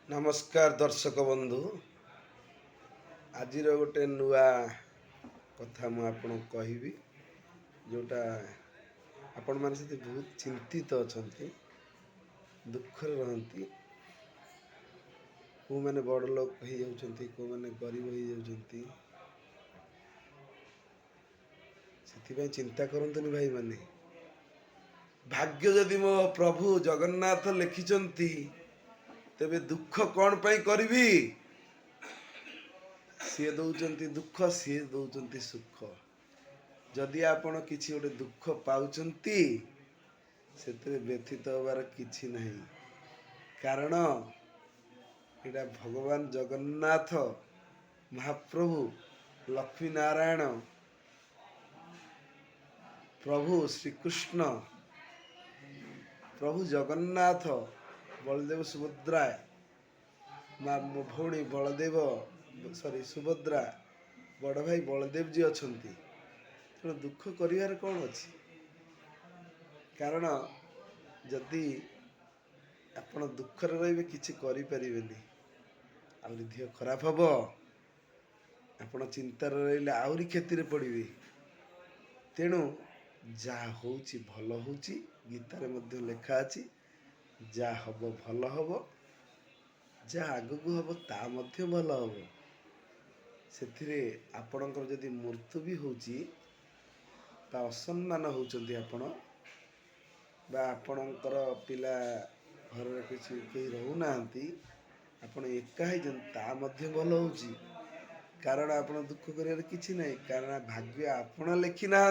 नमस्कार दर्शक बंधु। आज गोटे नुआ कथा मुझे कहबी जोटा आपण मैंने बहुत चिंतित अच्छा दुख रहती को मैंने बड़ लोक हो जाती को मैंने गरीब हो जाती से चिंता करतुनि भाई माने भाग्य जदि मो प्रभु जगन्नाथ लिखिंट तेबे दुख कौन पाई करी सी दौरान दुख सी दौरान सुख जदि आपण किसी गोटे दुख पाँच से व्यथित हबार किसी ना कारण यहाँ भगवान जगन्नाथ महाप्रभु लक्ष्मी नारायण प्रभु श्रीकृष्ण प्रभु जगन्नाथ बलदेव सुभद्रा माँ मो भौणी बलदेव सॉरी सुभद्रा बड़ भाई बलदेव जी अच्छा तेणु दुख कर कौन अच्छी कारण जदि आपण दुखर रे किसी करें आहरी देह खराब हम आपण चिंतार रही आहरी क्षति पड़े तेणु जहाँ हूँ भल हूँ गीतार लेखा अच्छी जा हम भल हम जा आगक हम ता भल हम से आपणकर जदि मृत्यु भी होची असम्मान होचंती आपण आपणकर पिला घर किसी कहीं रोना आपण एका ही ता भल हो कारण आपण दुख कर किसी ना कारण भाग्य आपण लिखि ना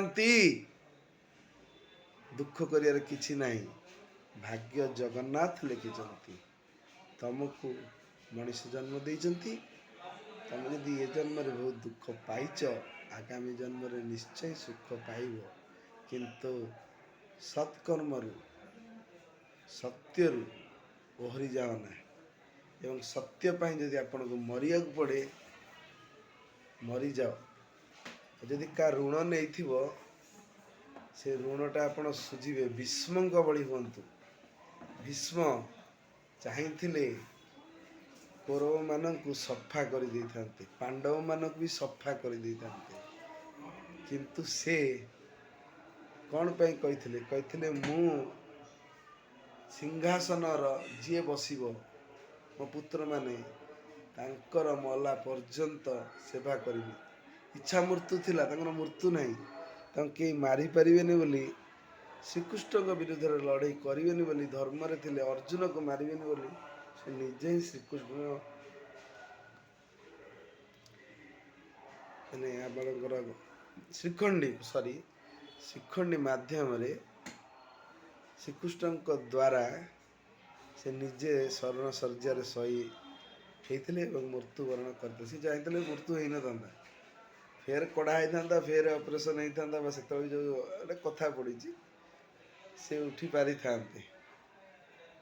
दुख कर किसी ना भाग्य जगन्नाथ लिखिंट तुमको मनीष जन्म देती तुम यदि ये जन्म बहुत दुख पाइच आगामी जन्म निश्चय सुख पाइब किंतु सत्कर्म सत्य ओहरी जाओ ना एवं सत्य जदि आपन को मरिया पड़े मरी जाओ जदि का ऋण नहीं से ऋणटा आप सुझे भीष्म बड़ी हूँ भीष्म चाहते कौरव मानू सफा कर पांडव मानक भी सफा कर किंतु से कौन पाई कहते मु सिंहासन जी बसब मो पुत्र माने तांकर मला पर्यंत सेवा करी इच्छा मृत्यु थिला मृत्यु नहीं कई मारी पारे बोली श्रीकृष्ण विरुद्ध लड़ाई करेनि बोली धर्म थे अर्जुन को मारे बोली से निजे ही श्रीकृष्ण मैंने आप श्रीखंडी सॉरी श्रीखंडी माध्यम श्रीकृष्ण द्वारा से निजे शरण शर्जार सही होते मृत्युवरण करते सी चाहते मृत्यु हो ना फेर कड़ा होता फेर ऑपरेशन होता से जो कथा पड़ी से उठी पारि था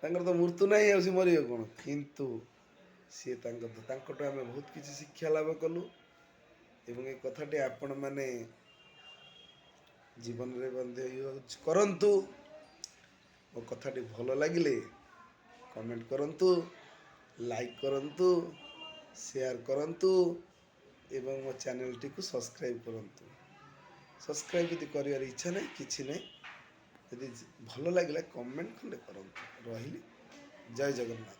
तो मृत्यु ना आ मर कौन किंतु सी आम बहुत किसी शिक्षा लाभ कलु एवं ये कथाटी आपण मैंने जीवन में बंधे करंतु मो कथाटी भल लगिले कमेंट करंतु लाइक करंतु शेयर करंतु एवं मो चैनल टी को सब्सक्राइब करंतु सब्सक्राइब यदि कर इच्छा नहीं किसी नहीं यदि भल लगे कमेंट खंडे करंतु रही जय जगन्नाथ।